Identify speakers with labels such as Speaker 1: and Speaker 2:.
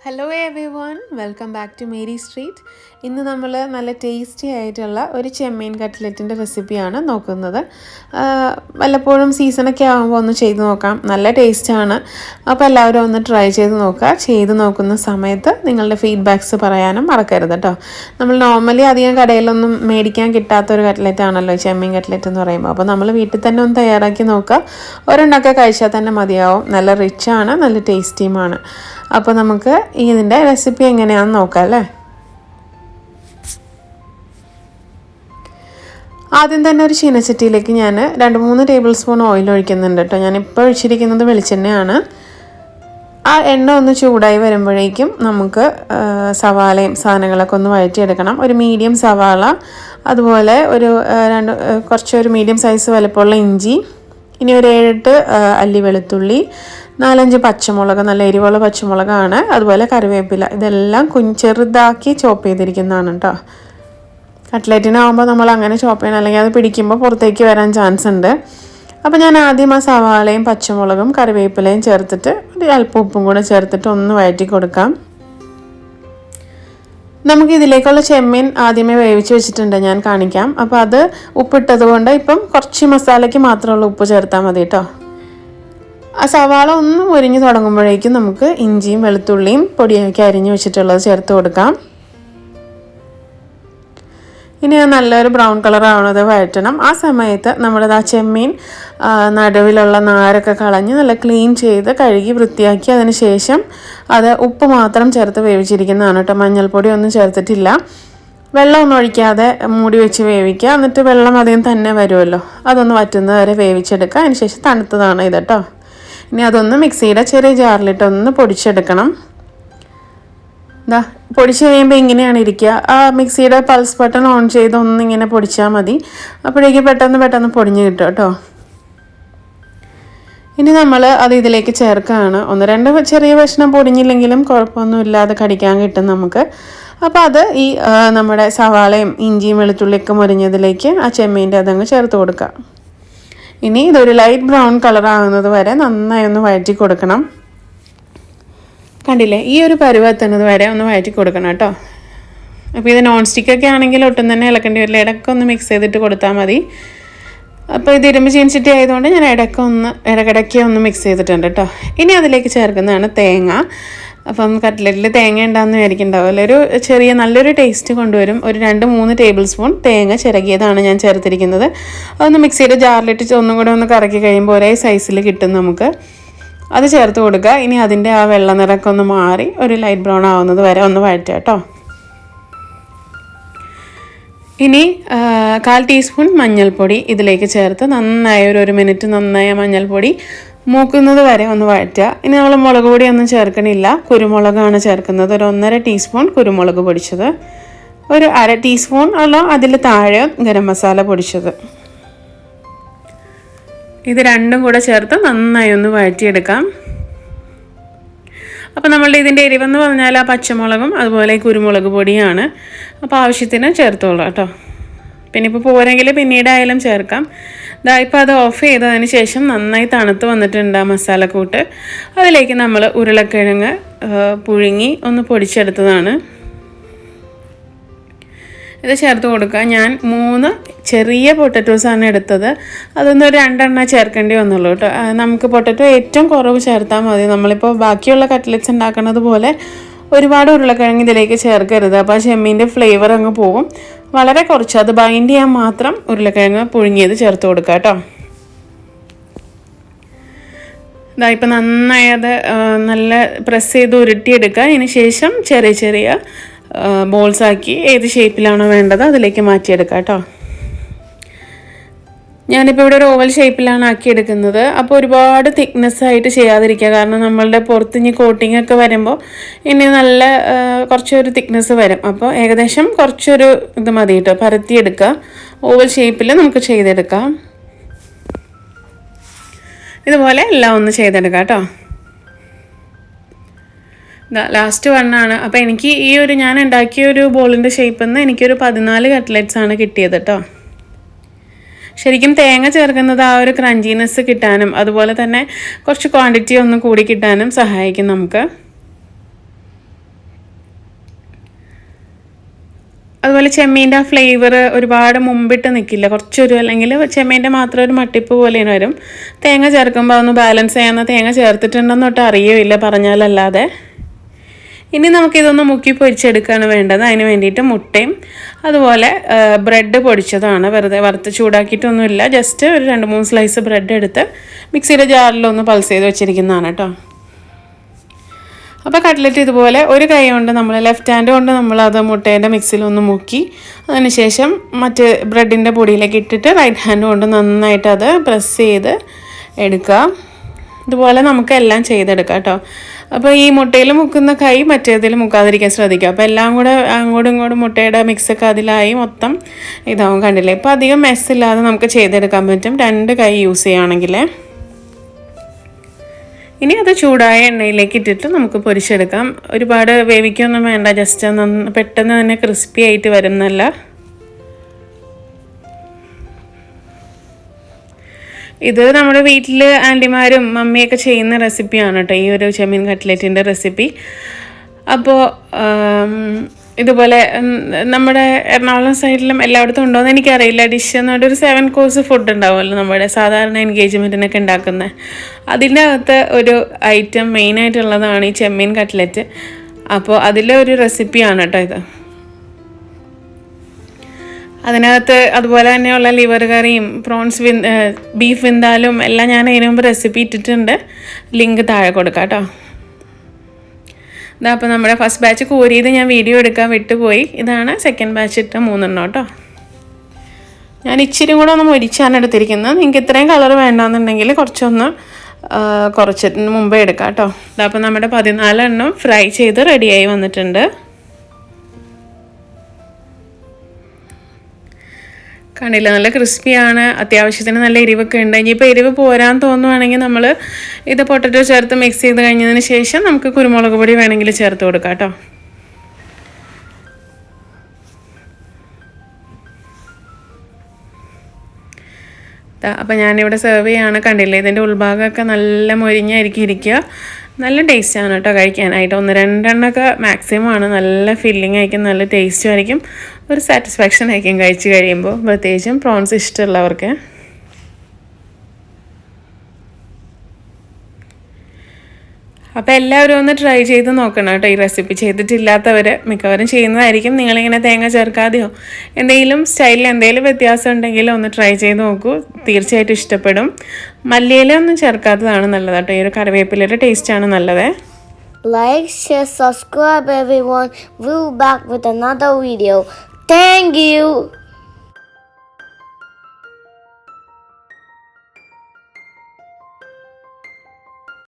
Speaker 1: Hello everyone, welcome back to Mary street. ഇന്ന് നമ്മൾ നല്ല ടേസ്റ്റി ആയിട്ടുള്ള ഒരു ചെമ്മീൻ കട്ട്ലറ്റിൻ്റെ റെസിപ്പിയാണ് നോക്കുന്നത്. വല്ലപ്പോഴും സീസണൊക്കെ ആകുമ്പോൾ ഒന്ന് ചെയ്ത് നോക്കാം, നല്ല ടേസ്റ്റാണ്. അപ്പോൾ എല്ലാവരും ഒന്ന് ട്രൈ ചെയ്ത് നോക്കുക. ചെയ്ത് നോക്കുന്ന സമയത്ത് നിങ്ങളുടെ ഫീഡ്ബാക്ക്സ് പറയാനും മറക്കരുത് കേട്ടോ. നമ്മൾ നോർമലി അധികം കടയിലൊന്നും മേടിക്കാൻ കിട്ടാത്തൊരു കട്ട്ലറ്റ് ആണല്ലോ ചെമ്മീൻ കട്ട്ലറ്റ് എന്ന് പറയുമ്പോൾ. അപ്പോൾ നമ്മൾ വീട്ടിൽ തന്നെ ഒന്ന് തയ്യാറാക്കി നോക്കുക. ഒരെണ്ണമൊക്കെ കഴിച്ചാൽ തന്നെ മതിയാവും. നല്ല റിച്ചാണ്, നല്ല ടേസ്റ്റിയുമാണ്. അപ്പോൾ നമുക്ക് ഇതിൻ്റെ റെസിപ്പി എങ്ങനെയാണെന്ന് നോക്കാം അല്ലേ. ആദ്യം തന്നെ ഒരു ചീനച്ചട്ടിയിലേക്ക് ഞാൻ 2-3 ടേബിൾ സ്പൂൺ ഓയിൽ ഒഴിക്കുന്നുണ്ട് കേട്ടോ. ഞാനിപ്പോൾ ഒഴിച്ചിരിക്കുന്നത് വെളിച്ചെണ്ണയാണ്. ആ എണ്ണ ഒന്ന് ചൂടായി വരുമ്പോഴേക്കും നമുക്ക് സവാളയും സാധനങ്ങളൊക്കെ ഒന്ന് വഴറ്റിയെടുക്കണം. ഒരു മീഡിയം സവാള, അതുപോലെ കുറച്ചൊരു മീഡിയം സൈസ് വലുപ്പമുള്ള ഇഞ്ചി, ഇനി ഒരു 7-8 അല്ലി വെളുത്തുള്ളി, 4-5 പച്ചമുളക്, നല്ല എരിവുള്ള പച്ചമുളകാണ്, അതുപോലെ കറിവേപ്പില. ഇതെല്ലാം ചെറുതാക്കി ചോപ്പ് ചെയ്തിരിക്കുന്നതാണ് കേട്ടോ. കട്ട്ലറ്റിനാകുമ്പോൾ നമ്മൾ അങ്ങനെ ചോപ്പ് ചെയ്യണം, അല്ലെങ്കിൽ അത് പിടിക്കുമ്പോൾ പുറത്തേക്ക് വരാൻ ചാൻസ് ഉണ്ട്. അപ്പോൾ ഞാൻ ആദ്യം ആ സവാളയും പച്ചമുളകും കറിവേപ്പിലയും ചേർത്തിട്ട് ഒരു അല്പം ഉപ്പും കൂടെ ചേർത്തിട്ട് ഒന്ന് വഴറ്റി കൊടുക്കാം. നമുക്ക് ഇതിലേക്കുള്ള ചെമ്മീൻ ആദ്യമേ വേവിച്ച് വെച്ചിട്ടുണ്ട്, ഞാൻ കാണിക്കാം. അപ്പോൾ അത് ഉപ്പിട്ടത് കൊണ്ട് ഇപ്പം കുറച്ച് മസാലയ്ക്ക് മാത്രമുള്ള ഉപ്പ് ചേർത്താൽ മതി കേട്ടോ. ആ സവാള ഒന്ന് മുരിഞ്ഞ് തുടങ്ങുമ്പോഴേക്കും നമുക്ക് ഇഞ്ചിയും വെളുത്തുള്ളിയും പൊടിയാക്കി അരിഞ്ഞ് വെച്ചിട്ടുള്ളത് ചേർത്ത് കൊടുക്കാം. ഇനി നല്ലൊരു ബ്രൗൺ കളർ ആവണത് വഴറ്റണം. ആ സമയത്ത് നമ്മുടെ ആ ചെമ്മീൻ നടുവിലുള്ള നാരൊക്കെ കളഞ്ഞ് നല്ല ക്ലീൻ ചെയ്ത് കഴുകി വൃത്തിയാക്കി അതിന് ശേഷം അത് ഉപ്പ് മാത്രം ചേർത്ത് വേവിച്ചിരിക്കുന്നതാണ് കേട്ടോ. മഞ്ഞൾപ്പൊടി ഒന്നും ചേർത്തിട്ടില്ല. വെള്ളമൊന്നും ഒഴിക്കാതെ മൂടി വെച്ച് വേവിക്കുക. എന്നിട്ട് വെള്ളം അധികം തന്നെ വരുമല്ലോ, അതൊന്ന് വറ്റുന്നത് വരെ വേവിച്ചെടുക്കുക. അതിന് ശേഷം തണുത്തതാണ് ഇത് കേട്ടോ. ഇനി അതൊന്ന് മിക്സിയുടെ ചെറിയ ജാറിലിട്ട് ഒന്ന് പൊടിച്ചെടുക്കണം. പൊടിച്ച് കഴിയുമ്പോൾ ഇങ്ങനെയാണ് ഇരിക്കുക. ആ മിക്സിയുടെ പൾസ് ബട്ടൺ ഓൺ ചെയ്ത് ഒന്നിങ്ങനെ പൊടിച്ചാൽ മതി. അപ്പോഴേക്ക് പെട്ടെന്ന് പൊടിഞ്ഞ് കിട്ടും കേട്ടോ. ഇനി നമ്മൾ അത് ഇതിലേക്ക് ചേർക്കുകയാണ്. 1-2 ചെറിയ കഷ്ണം പൊടിഞ്ഞില്ലെങ്കിലും കുഴപ്പമൊന്നുമില്ലാതെ കടിക്കാൻ കിട്ടും നമുക്ക്. അപ്പോൾ അത് ഈ നമ്മുടെ സവാളയും ഇഞ്ചിയും വെളുത്തുള്ളിയൊക്കെ മുരിഞ്ഞതിലേക്ക് ആ ചെമ്മീൻ്റെ അതങ്ങ് ചേർത്ത് കൊടുക്കുക. ഇനി ഇതൊരു ലൈറ്റ് ബ്രൗൺ കളർ ആകുന്നത് വരെ നന്നായി ഒന്ന് വഴറ്റി കൊടുക്കണം. കണ്ടില്ലേ, ഈ ഒരു പരുവത്തുന്നത് വരെ ഒന്ന് വഴറ്റി കൊടുക്കണം കേട്ടോ. അപ്പോൾ ഇത് നോൺ സ്റ്റിക്കൊക്കെ ആണെങ്കിൽ ഒട്ടും തന്നെ ഇളക്കേണ്ടി വരില്ല, ഇടയ്ക്കൊന്ന് മിക്സ് ചെയ്തിട്ട് കൊടുത്താൽ മതി. അപ്പോൾ ഇത് ഇരുമ്പ് ചീനച്ചട്ടി ആയതുകൊണ്ട് ഞാൻ ഇടയ്ക്കിടയ്ക്ക് ഒന്ന് മിക്സ് ചെയ്തിട്ടുണ്ട് കേട്ടോ. ഇനി അതിലേക്ക് ചേർക്കുന്നതാണ് തേങ്ങ. അപ്പം കട്ട്ലറ്റിൽ തേങ്ങ ഉണ്ടാകുന്ന വിചാരിക്കുന്നുണ്ടാവില്ല, ഒരു ചെറിയ നല്ലൊരു ടേസ്റ്റ് കൊണ്ടുവരും. ഒരു 2-3 ടേബിൾ സ്പൂൺ തേങ്ങ ചിരകിയതാണ് ഞാൻ ചേർത്തിരിക്കുന്നത്. അതൊന്ന് മിക്സിയുടെ ജാറിലിട്ട് ഒന്നും കൂടെ ഒന്ന് കറക്കി കഴിയുമ്പോൾ ഒരേ സൈസിൽ കിട്ടും നമുക്ക്. അത് ചേർത്ത് കൊടുക്കുക. ഇനി അതിൻ്റെ ആ വെള്ള നിറമൊക്കെ ഒന്ന് മാറി ഒരു ലൈറ്റ് ബ്രൗൺ ആവുന്നത് വരെ ഒന്ന് വഴറ്റുക കേട്ടോ. ഇനി 1/4 ടീസ്പൂൺ മഞ്ഞൾപ്പൊടി ഇതിലേക്ക് ചേർത്ത് നന്നായി ഒരു 1 മിനിറ്റ് നന്നായി മഞ്ഞൾപ്പൊടി മൂക്കുന്നത് വരെ ഒന്ന് വഴറ്റുക. ഇനി നമ്മൾ മുളക് പൊടിയൊന്നും ചേർക്കണില്ല, കുരുമുളകാണ് ചേർക്കുന്നത്. ഒരു 1.5 ടീസ്പൂൺ കുരുമുളക് പൊടിച്ചത്, ഒരു 1/2 ടീസ്പൂൺ അല്ല അതിൽ താഴെ ഗരം മസാല പൊടിച്ചത്. ഇത് രണ്ടും കൂടെ ചേർത്ത് നന്നായി ഒന്ന് വഴറ്റിയെടുക്കാം. അപ്പോൾ നമ്മളുടെ ഇതിൻ്റെ എരിവെന്ന് പറഞ്ഞാൽ ആ പച്ചമുളകും അതുപോലെ കുരുമുളക് പൊടിയാണ്. അപ്പോൾ ആവശ്യത്തിന് ചേർത്തോളൂ കേട്ടോ. പിന്നെ ഇപ്പോൾ പോരെങ്കിൽ പിന്നീടായാലും ചേർക്കാം. ഇപ്പോൾ അത് ഓഫ് ചെയ്തതിന് ശേഷം നന്നായി തണുത്ത് വന്നിട്ടുണ്ട് ആ മസാലക്കൂട്ട്. അതിലേക്ക് നമ്മൾ ഉരുളക്കിഴങ്ങ് പുഴുങ്ങി ഒന്ന് പൊടിച്ചെടുത്തതാണ്, ഇത് ചേർത്ത് കൊടുക്കുക. ഞാൻ 3 ചെറിയ പൊട്ടറ്റോസാണ് എടുത്തത്. അതൊന്ന് 2 എണ്ണം ചേർക്കേണ്ടി വന്നുള്ളൂ കേട്ടോ. നമുക്ക് പൊട്ടറ്റോ ഏറ്റവും കുറവ് ചേർത്താൽ മതി. നമ്മളിപ്പോൾ ബാക്കിയുള്ള കട്ട്ലറ്റ്സ് ഉണ്ടാക്കുന്നത് പോലെ ഒരുപാട് ഉരുളക്കിഴങ്ങ് ഇതിലേക്ക് ചേർക്കരുത്. അപ്പോൾ ആ ചെമ്മീൻ്റെ ഫ്ലേവർ അങ്ങ് പോകും. വളരെ കുറച്ച് അത് ബൈൻഡ് ചെയ്യാൻ മാത്രം ഉരുളക്കിഴങ്ങ് പുഴുങ്ങിയത് ചേർത്ത് കൊടുക്കുക കേട്ടോ. ഇപ്പോൾ നന്നായി അത് നല്ല പ്രസ് ചെയ്ത് ഉരുട്ടിയെടുക്കുക. അതിന് ശേഷം ചെറിയ ബോൾസാക്കി ഏത് ഷേപ്പിലാണോ വേണ്ടത് അതിലേക്ക് മാറ്റിയെടുക്കുക കേട്ടോ. ഞാനിപ്പോൾ ഇവിടെ ഒരു ഓവൽ ഷേപ്പിലാണ് ആക്കിയെടുക്കുന്നത്. അപ്പോൾ ഒരുപാട് തിക്നെസ്സായിട്ട് ചെയ്യാതിരിക്കുക, കാരണം നമ്മളുടെ പുറത്ത് ഇനി കോട്ടിംഗ് ഒക്കെ വരുമ്പോൾ ഇനി നല്ല കുറച്ചൊരു തിക്നെസ് വരും. അപ്പോൾ ഏകദേശം കുറച്ചൊരു ഇത് മതി കേട്ടോ, പരത്തിയെടുക്കുക. ഓവൽ ഷേപ്പിൽ നമുക്ക് ചെയ്തെടുക്കാം. ഇതുപോലെ എല്ലാം ഒന്ന് ചെയ്തെടുക്കാം കേട്ടോ. ലാസ്റ്റ് വണ്ണാണ്. അപ്പോൾ എനിക്ക് ഞാൻ ഉണ്ടാക്കിയ ഒരു ബോളിൻ്റെ ഷേപ്പിൽ നിന്ന് എനിക്കൊരു 14 കട്ട്ലറ്റ്സ് ആണ് കിട്ടിയത് കേട്ടോ. ശരിക്കും തേങ്ങ ചേർക്കുന്നത് ആ ഒരു ക്രഞ്ചിനെസ് കിട്ടാനും അതുപോലെ തന്നെ കുറച്ച് ക്വാണ്ടിറ്റി ഒന്ന് കൂടി കിട്ടാനും സഹായിക്കും നമുക്ക്. അതുപോലെ ചെമ്മീൻ്റെ ആ ഫ്ലേവർ ഒരുപാട് മുമ്പിട്ട് നിൽക്കില്ല, കുറച്ചൊരു അല്ലെങ്കിൽ ചെമ്മീൻ്റെ മാത്രം ഒരു മട്ടിപ്പ് പോലെ വരും. തേങ്ങ ചേർക്കുമ്പോൾ അതൊന്ന് ബാലൻസ് ചെയ്യാവുന്ന തേങ്ങ ചേർത്തിട്ടുണ്ടെന്ന് തൊട്ട് അറിയുമില്ല പറഞ്ഞാലല്ലാതെ. ഇനി നമുക്കിതൊന്ന് മുക്കി പൊരിച്ചെടുക്കുകയാണ് വേണ്ടത്. അതിന് വേണ്ടിയിട്ട് മുട്ടയും അതുപോലെ ബ്രെഡ് പൊടിച്ചതാണ്, വെറുതെ വറുത്ത് ചൂടാക്കിയിട്ടൊന്നുമില്ല, ജസ്റ്റ് ഒരു 2-3 സ്ലൈസ് ബ്രെഡ് എടുത്ത് മിക്സിയുടെ ജാറിലൊന്ന് പൾസ് ചെയ്ത് വെച്ചിരിക്കുന്നതാണ് കേട്ടോ. അപ്പോൾ കട്ട്ലറ്റ് ഇതുപോലെ ഒരു കൈ കൊണ്ട് നമ്മൾ ലെഫ്റ്റ് ഹാൻഡ് കൊണ്ട് നമ്മളത് മുട്ടേൻ്റെ മിക്സിലൊന്ന് മുക്കി അതിനുശേഷം മറ്റ് ബ്രെഡിൻ്റെ പൊടിയിലേക്ക് ഇട്ടിട്ട് റൈറ്റ് ഹാൻഡ് കൊണ്ട് നന്നായിട്ട് അത് പ്രസ് ചെയ്ത് എടുക്കുക. ഇതുപോലെ നമുക്ക് എല്ലാം ചെയ്തെടുക്കാം കേട്ടോ. അപ്പോൾ ഈ മുട്ടയിൽ മുക്കുന്ന കൈ മറ്റേതിൽ മുക്കാതിരിക്കാൻ ശ്രദ്ധിക്കുക. അപ്പോൾ എല്ലാം കൂടെ അങ്ങോട്ടും ഇങ്ങോട്ടും മുട്ടയുടെ മിക്സൊക്കെ അതിലായി മൊത്തം ഇതാവും, കണ്ടില്ലേ. ഇപ്പോൾ അധികം മെസ്സില്ലാതെ നമുക്ക് ചെയ്തെടുക്കാൻ പറ്റും 2 കൈ യൂസ് ചെയ്യുകയാണെങ്കിൽ. ഇനി അത് ചൂടായ എണ്ണയിലേക്ക് ഇട്ടിട്ട് നമുക്ക് പൊരിച്ചെടുക്കാം. ഒരുപാട് വേവിക്കൊന്നും വേണ്ട, ജസ്റ്റ് പെട്ടെന്ന് തന്നെ ക്രിസ്പി ആയിട്ട് വരും. നല്ല ഇത് നമ്മുടെ വീട്ടിൽ ആൻറ്റിമാരും മമ്മിയൊക്കെ ചെയ്യുന്ന റെസിപ്പിയാണ് കേട്ടോ ഈ ഒരു ചെമ്മീൻ കട്ട്ലറ്റിൻ്റെ റെസിപ്പി. അപ്പോൾ ഇതുപോലെ നമ്മുടെ എറണാകുളം സൈഡിലും എല്ലായിടത്തും ഉണ്ടോയെന്ന് എനിക്കറിയില്ല. ഡിഷ് എന്ന് പറഞ്ഞാൽ ഒരു 7 കോഴ്സ് ഫുഡ് ഉണ്ടാവുമല്ലോ നമ്മുടെ സാധാരണ എൻഗേജ്മെൻറ്റിനൊക്കെ ഉണ്ടാക്കുന്നത്. അതിൻ്റെ അകത്ത് ഒരു ഐറ്റം മെയിനായിട്ടുള്ളതാണ് ഈ ചെമ്മീൻ കട്ട്ലറ്റ്. അപ്പോൾ അതിലെ ഒരു റെസിപ്പിയാണ് കേട്ടോ ഇത്. അതിനകത്ത് അതുപോലെ തന്നെയുള്ള ലിവർ കറിയും പ്രോൺസ് ബീഫ് വിന്താലും എല്ലാം ഞാൻ അതിന് മുമ്പ് റെസിപ്പി ഇട്ടിട്ടുണ്ട്, ലിങ്ക് താഴെ കൊടുക്കാം കേട്ടോ. ഇതാ അപ്പോൾ നമ്മുടെ ഫസ്റ്റ് ബാച്ച് കോരിയത് ഞാൻ വീഡിയോ എടുക്കാൻ വിട്ടുപോയി. ഇതാണ് സെക്കൻഡ് ബാച്ച് ഇട്ട 3 കേട്ടോ. ഞാൻ ഇച്ചിരി കൂടെ ഒന്ന് മൊരിച്ചാണ് എടുത്തിരിക്കുന്നത്. നിങ്ങൾക്ക് ഇത്രയും കളർ വേണ്ടാന്നുണ്ടെങ്കിൽ കുറച്ചൊന്ന് കുറച്ചിട്ട് മുമ്പേ എടുക്കാം കേട്ടോ. ഇതാ അപ്പോൾ നമ്മുടെ 14 ഫ്രൈ ചെയ്ത് റെഡിയായി വന്നിട്ടുണ്ട്. കണ്ടില്ല, നല്ല ക്രിസ്പിയാണ്, അത്യാവശ്യത്തിന് നല്ല എരിവൊക്കെ ഉണ്ട്. ഇനിയിപ്പോൾ എരിവ് പോരാൻ തോന്നുവാണെങ്കിൽ നമ്മൾ ഇത് പൊട്ടറ്റോ ചേർത്ത് മിക്സ് ചെയ്ത് കഴിഞ്ഞതിന് ശേഷം നമുക്ക് കുരുമുളക് പൊടി വേണമെങ്കിൽ ചേർത്ത് കൊടുക്കാം കേട്ടോ. അപ്പോൾ ഞാനിവിടെ സെർവ് ചെയ്യാണ്. കണ്ടില്ലേ, ഇതിൻ്റെ ഉൾഭാഗമൊക്കെ നല്ല മൊരിഞ്ഞായിരിക്കും ഇരിക്കുക. നല്ല ടേസ്റ്റാണ് കേട്ടോ കഴിക്കാനായിട്ട്. 1-2 മാക്സിമം ആണ്. നല്ല ഫില്ലിംഗ് ആയിരിക്കും, നല്ല ടേസ്റ്റും ആയിരിക്കും, ഒരു സാറ്റിസ്ഫാക്ഷൻ ആയിരിക്കും കഴിച്ച് കഴിയുമ്പോൾ, പ്രത്യേകിച്ചും പ്രോൺസ് ഇഷ്ടമുള്ളവർക്ക്. അപ്പോൾ എല്ലാവരും ഒന്ന് ട്രൈ ചെയ്ത് നോക്കണം കേട്ടോ ഈ റെസിപ്പി. ചെയ്തിട്ടില്ലാത്തവർ മിക്കവരും ചെയ്യുന്നതായിരിക്കും. നിങ്ങളിങ്ങനെ തേങ്ങ ചേർക്കാതെയോ എന്തെങ്കിലും സ്റ്റൈലിൽ എന്തെങ്കിലും വ്യത്യാസം ഉണ്ടെങ്കിൽ ഒന്ന് ട്രൈ ചെയ്ത് നോക്കൂ, തീർച്ചയായിട്ടും ഇഷ്ടപ്പെടും. മല്ലിയില ഒന്നും ചേർക്കാത്തതാണ് നല്ലത് കേട്ടോ. ഈ ഒരു കറിവേപ്പിലയുടെ ടേസ്റ്റാണ് നല്ലത്.
Speaker 2: Like, share, subscribe everyone. We'll be back with another video. Thank you.